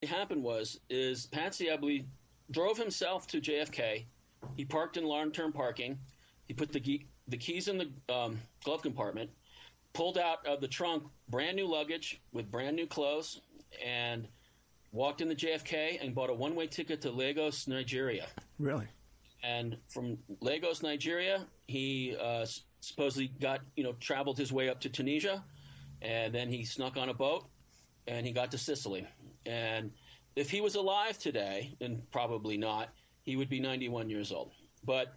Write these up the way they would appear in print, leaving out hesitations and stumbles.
happened is Patsy Eboli drove himself to JFK. He parked in long-term parking. He put the keys in the glove compartment, pulled out of the trunk brand new luggage with brand new clothes, and walked into JFK and bought a one-way ticket to Lagos, Nigeria. Really? And from Lagos, Nigeria, he supposedly traveled his way up to Tunisia, and then he snuck on a boat, and he got to Sicily. And if he was alive today, and probably not, he would be 91 years old. But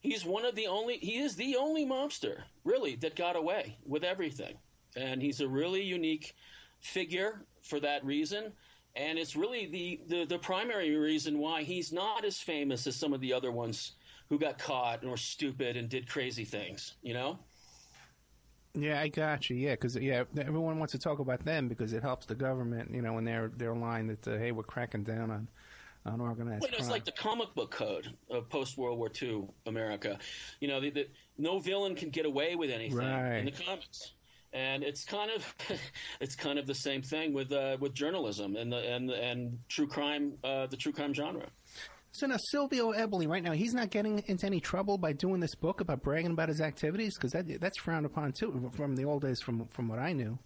he is the only mobster, really, that got away with everything. And he's a really unique figure for that reason. And it's really the primary reason why he's not as famous as some of the other ones who got caught and were stupid and did crazy things, Yeah, I got you. Yeah, because everyone wants to talk about them because it helps the government, in their line that hey, we're cracking down on organized crime. It's like the comic book code of post-World War II America. No villain can get away with anything in the comics, and it's kind of the same thing with journalism and true crime, the true crime genre. So now Silvio Eboli, right now, he's not getting into any trouble by doing this book about bragging about his activities? Because that's frowned upon, too, from the old days, from what I knew.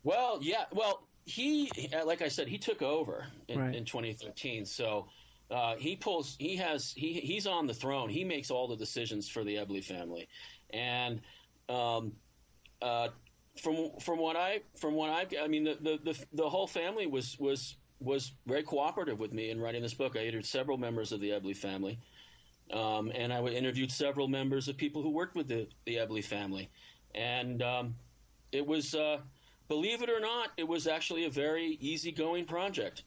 Well, yeah. Well, he, like I said, he took over in 2013. So he's on the throne. He makes all the decisions for the Eboli family. And from what I mean, the whole family was very cooperative with me in writing this book. I interviewed several members of the Eboli family, and I interviewed several members of people who worked with the Eboli family. And it was, believe it or not, it was actually a very easygoing project,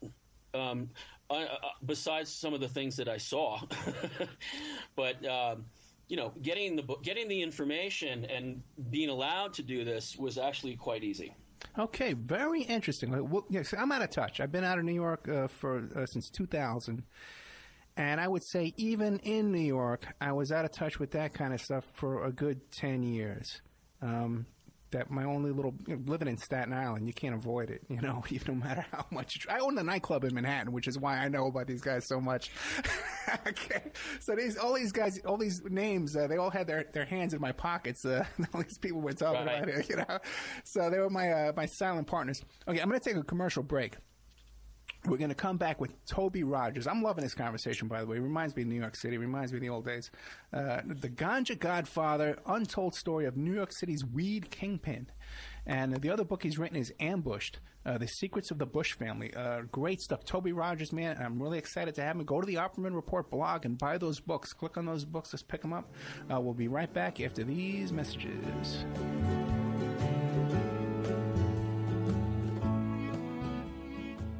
besides some of the things that I saw. But, getting the information and being allowed to do this was actually quite easy. Okay, very interesting. Well, yes, I'm out of touch. I've been out of New York since 2000, and I would say even in New York, I was out of touch with that kind of stuff for a good 10 years. That my only little living in Staten Island, you can't avoid it. Even no matter how much I own the nightclub in Manhattan, which is why I know about these guys so much. Okay, so all these guys, all these names, they all had their hands in my pockets. All these people were talking about it, So they were my silent partners. Okay, I'm going to take a commercial break. We're going to come back with Toby Rogers. I'm loving this conversation, by the way. It reminds me of New York City. It reminds me of the old days. The Ganja Godfather, untold story of New York City's weed kingpin. And the other book he's written is Ambushed, The Secrets of the Bush Family. Great stuff. Toby Rogers, man, I'm really excited to have him. Go to the Opperman Report blog and buy those books. Click on those books. Let's pick them up. We'll be right back after these messages.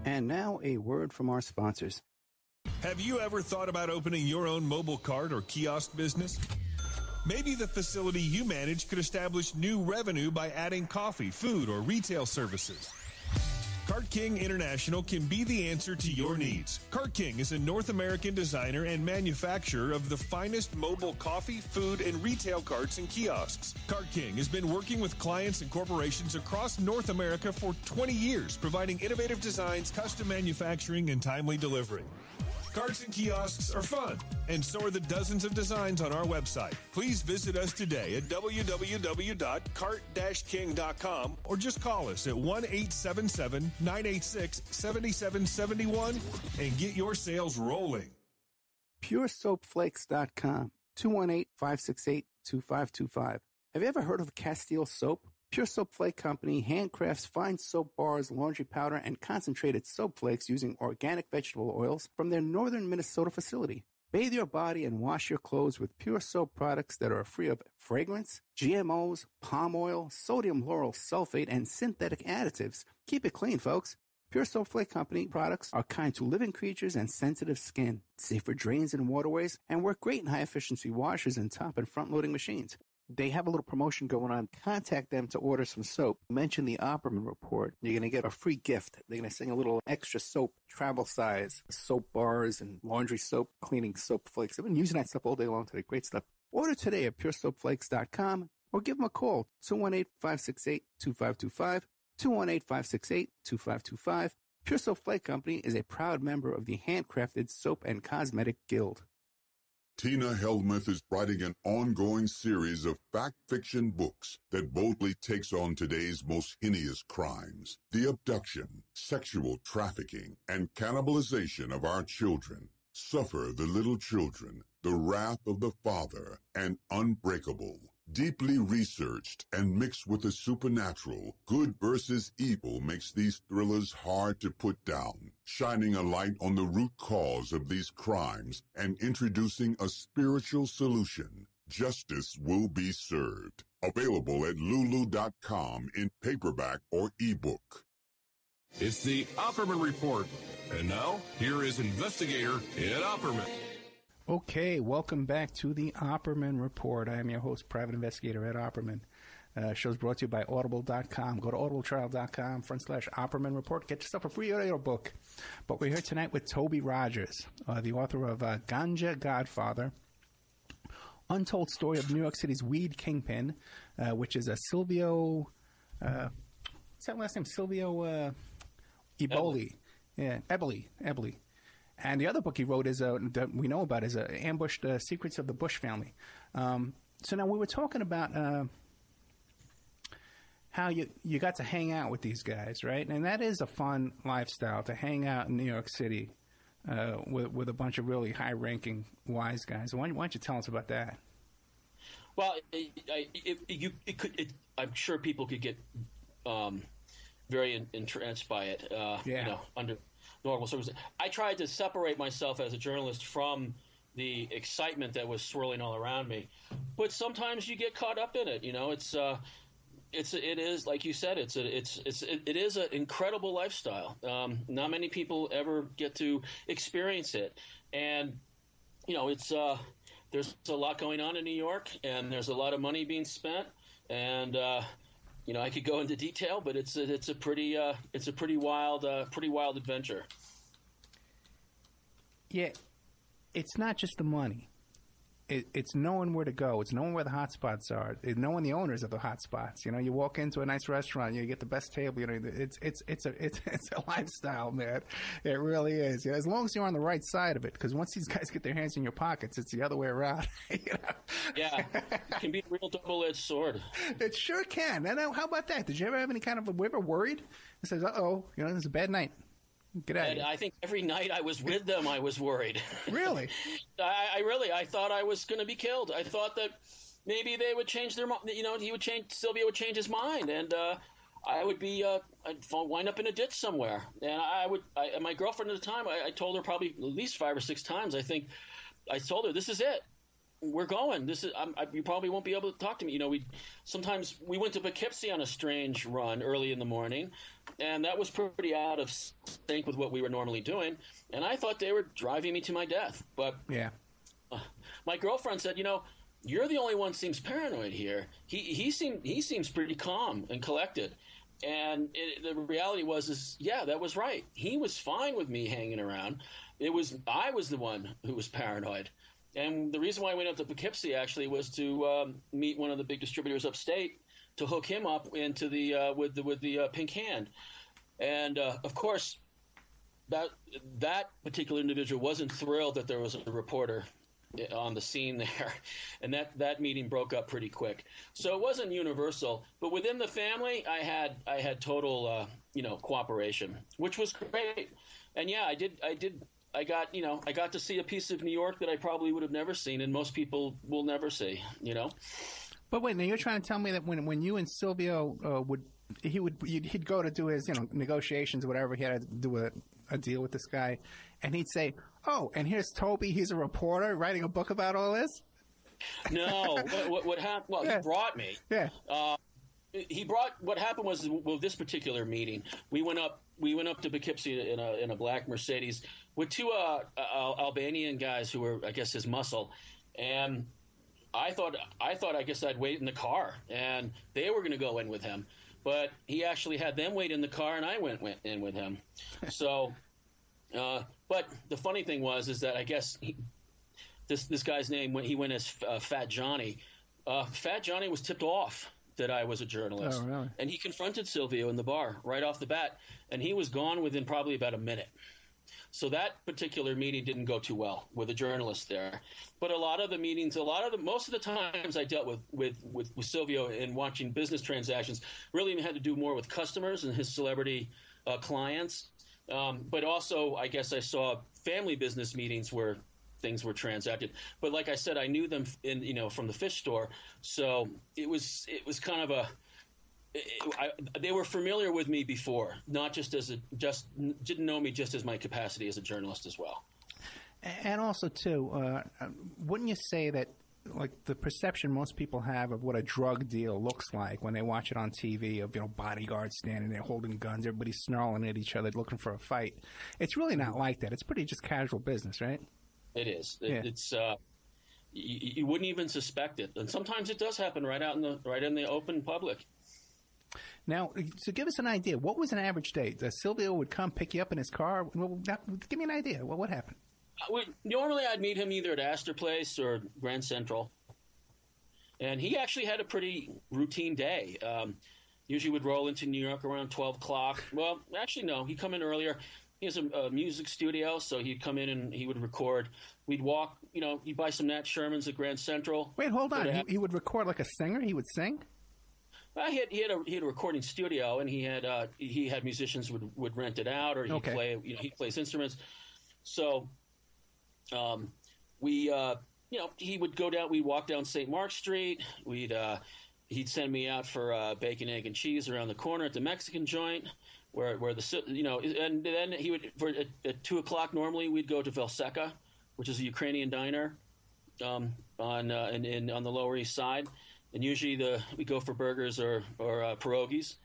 And now a word from our sponsors. Have you ever thought about opening your own mobile cart or kiosk business? Maybe the facility you manage could establish new revenue by adding coffee, food, or retail services. Cart King International can be the answer to your needs. Cart King is a North American designer and manufacturer of the finest mobile coffee, food, and retail carts and kiosks. Cart King has been working with clients and corporations across North America for 20 years, providing innovative designs, custom manufacturing, and timely delivery. Carts and kiosks are fun, and so are the dozens of designs on our website. Please visit us today at www.cart-king.com or just call us at 1-877-986-7771 and get your sales rolling. PureSoapFlakes.com, 218-568-2525. Have you ever heard of Castile Soap? Pure Soap Flake Company handcrafts fine soap bars, laundry powder, and concentrated soap flakes using organic vegetable oils from their northern Minnesota facility. Bathe your body and wash your clothes with Pure Soap products that are free of fragrance, GMOs, palm oil, sodium lauryl sulfate, and synthetic additives. Keep it clean, folks. Pure Soap Flake Company products are kind to living creatures and sensitive skin, safe for drains and waterways, and work great in high-efficiency washers and top and front-loading machines. They have a little promotion going on. Contact them to order some soap. Mention the Opperman Report. You're going to get a free gift. They're going to send a little extra soap, travel size, soap bars and laundry soap, cleaning soap flakes. I've been using that stuff all day long today. Great stuff. Order today at puresoapflakes.com or give them a call, 218-568-2525, 218-568-2525. Pure Soap Flake Company is a proud member of the Handcrafted Soap and Cosmetic Guild. Tina Helmuth is writing an ongoing series of fact-fiction books that boldly takes on today's most heinous crimes, the abduction, sexual trafficking, and cannibalization of our children. Suffer the Little Children, The Wrath of the Father, and Unbreakable. Deeply researched and mixed with the supernatural, good versus evil makes these thrillers hard to put down, shining a light on the root cause of these crimes and introducing a spiritual solution. Justice will be served. Available at lulu.com in paperback or ebook. It's the Opperman Report. And now, here is investigator Ed Opperman. Okay, welcome back to the Opperman Report. I am your host, Private Investigator Ed Opperman. Show's brought to you by Audible.com. Go to audibletrial.com/Opperman Report. Get yourself a free audio book. But we're here tonight with Toby Rogers, the author of Ganja Godfather, Untold Story of New York City's Weed Kingpin, which is a Silvio, what's that last name? Silvio Eboli. Yeah, Eboli. And the other book he wrote is that we know about is Ambushed Secrets of the Bush Family. So now we were talking about how you got to hang out with these guys, right? And that is a fun lifestyle, to hang out in New York City with a bunch of really high-ranking wise guys. Why don't you tell us about that? Well, I'm sure people could get very entranced by it. Under normal circumstances. I tried to separate myself as a journalist from the excitement that was swirling all around me, but sometimes you get caught up in it. It is like you said. It is an incredible lifestyle. Not many people ever get to experience it, and there's a lot going on in New York, and there's a lot of money being spent, and I could go into detail, but it's a pretty wild adventure. Yeah, it's not just the money. It's knowing where to go. It's knowing where the hot spots are. It's knowing the owners of the hot spots. You walk into a nice restaurant, you get the best table. It's a lifestyle, man. It really is. As long as you're on the right side of it, because once these guys get their hands in your pockets, it's the other way around. Yeah, it can be a real double-edged sword. It sure can. And how about that? Did you ever have any kind of were you ever worried? It says, "Uh-oh, it's a bad night. Get out of here." I think every night I was with them, I was worried. Really? I thought I was going to be killed. I thought that maybe they would change their, Silvio would change his mind, and I would be, I'd wind up in a ditch somewhere. And my girlfriend at the time, I told her probably at least 5 or 6 times. I think I told her, "This is it. We're going. This is. You probably won't be able to talk to me." Sometimes we went to Poughkeepsie on a strange run early in the morning, and that was pretty out of sync with what we were normally doing. And I thought they were driving me to my death. But yeah, my girlfriend said, "You're the only one who seems paranoid here. He seems pretty calm and collected." And the reality was, that was right. He was fine with me hanging around. I was the one who was paranoid. And the reason why I went up to Poughkeepsie actually was to meet one of the big distributors upstate to hook him up into the with the pink hand. And of course, that particular individual wasn't thrilled that there was a reporter on the scene there, and that meeting broke up pretty quick. So it wasn't universal, but within the family, I had total cooperation, which was great. And yeah, I got to see a piece of New York that I probably would have never seen, and most people will never see, But wait, now you're trying to tell me that when you and Silvio he'd go to do his negotiations or whatever, he had to do a deal with this guy, and he'd say, "Oh, and here's Toby. He's a reporter writing a book about all this." No, what happened? Well, yeah. He brought me. Yeah. What happened was, with this particular meeting, we went up to Poughkeepsie in a black Mercedes with 2 Albanian guys who were, I guess, his muscle, and I thought I guess I'd wait in the car, and they were going to go in with him, but he actually had them wait in the car, and I went in with him. So, but the funny thing is that I guess this guy's name, when he went as Fat Johnny, Fat Johnny was tipped off that I was a journalist. Oh, really? And he confronted Silvio in the bar right off the bat, and he was gone within probably about a minute. So that particular meeting didn't go too well with a journalist there. But a lot of the meetings, most of the times I dealt with Silvio in watching business transactions really had to do more with customers and his celebrity clients. But also, I guess I saw family business meetings where things were transacted. But like I said, I knew them from the fish store. So it was kind of they were familiar with me before, not just didn't know me just as my capacity as a journalist as well. And also, too, wouldn't you say that, like, the perception most people have of what a drug deal looks like when they watch it on TV, of, bodyguards standing there holding guns, everybody snarling at each other looking for a fight, it's really not like that. It's pretty just casual business, right? It is. It's you wouldn't even suspect it, and sometimes it does happen right in the open public. Now, so give us an idea. What was an average day? Silvio would come pick you up in his car. Well, give me an idea. What happened? Normally, I'd meet him either at Astor Place or Grand Central, and he actually had a pretty routine day. Usually, would roll into New York around 12 o'clock. Well, actually, no. He'd come in earlier. He has a music studio, so he'd come in and he would record. We'd walk. He'd buy some Nat Shermans at Grand Central. Wait, hold on. He would record like a singer. He would sing. He had a recording studio, and he had musicians would rent it out, or he'd play. He plays instruments. So, he would go down. We'd walk down St. Mark's Street. He'd send me out for bacon, egg, and cheese around the corner at the Mexican joint, where and then he would at 2 o'clock normally we'd go to Velseca, which is a Ukrainian diner, on the Lower East Side. And usually we go for burgers or pierogies.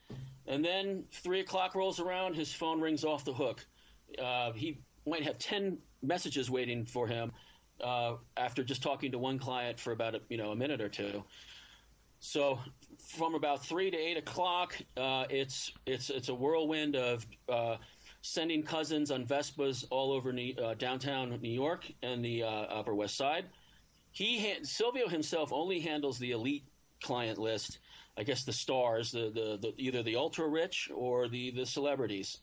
And then 3 o'clock rolls around, his phone rings off the hook. He might have 10 messages waiting for him after just talking to one client for about a minute or two. So from about 3 to 8 o'clock, it's a whirlwind of sending cousins on Vespas all over downtown New York and the Upper West Side. Silvio himself only handles the elite client list, I guess the stars, the either the ultra rich or the celebrities.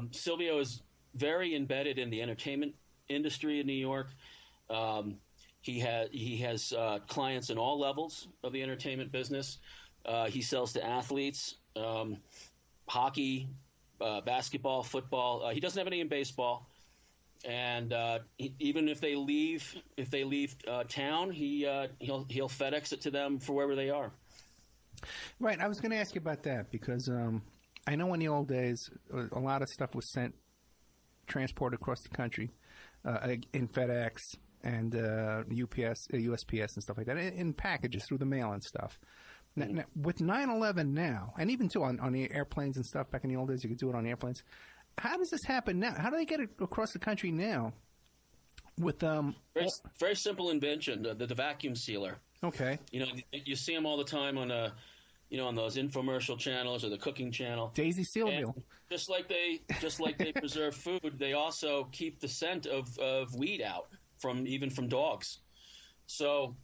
Silvio is very embedded in the entertainment industry in New York. He has clients in all levels of the entertainment business. He sells to athletes, hockey, basketball, football. He doesn't have any in baseball. And even if they leave town, he'll FedEx it to them for wherever they are. Right. I was going to ask you about that because I know in the old days a lot of stuff was transported across the country in FedEx and UPS, USPS, and stuff like that, in packages through the mail and stuff. Now, with 9/11 now, and even too on the airplanes and stuff back in the old days, you could do it on airplanes. How does this happen now? How do they get it across the country now? With very simple invention, the vacuum sealer. Okay. You see them all the time on on those infomercial channels or the cooking channel. Daisy Seal Meal. Just like they preserve food, they also keep the scent of weed out from dogs. So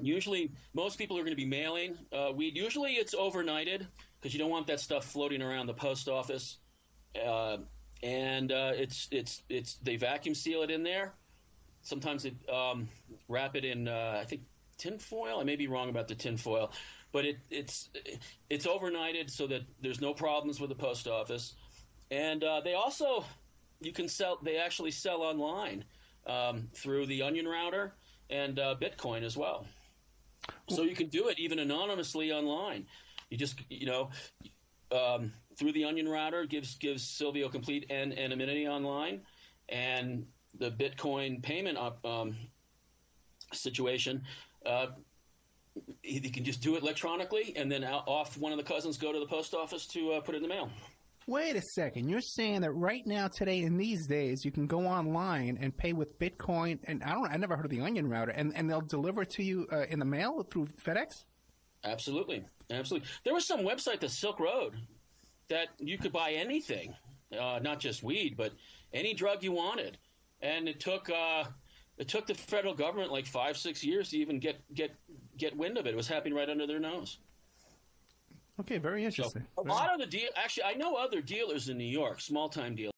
usually most people are going to be mailing weed. Usually it's overnighted, because you don't want that stuff floating around the post office, and they vacuum seal it in there. Sometimes they wrap it in I think tinfoil. I may be wrong about the tinfoil, but it's overnighted so that there's no problems with the post office. And they also they actually sell online through the Onion Router and Bitcoin as well. So you can do it even anonymously online. You just, through the Onion Router gives Silvio complete anonymity online, and the Bitcoin payment situation, he can just do it electronically, and then off one of the cousins go to the post office to put it in the mail. Wait a second. You're saying that right now, today, in these days, you can go online and pay with Bitcoin, and I never heard of the Onion Router, and they'll deliver it to you in the mail through FedEx? Absolutely. There was some website, the Silk Road, that you could buy anything, not just weed, but any drug you wanted. And it took It took the federal government like 5-6 years to even get wind of it. It was happening right under their nose. Okay, very interesting. So, a lot of the deal. Actually, I know other dealers in New York, small time dealers.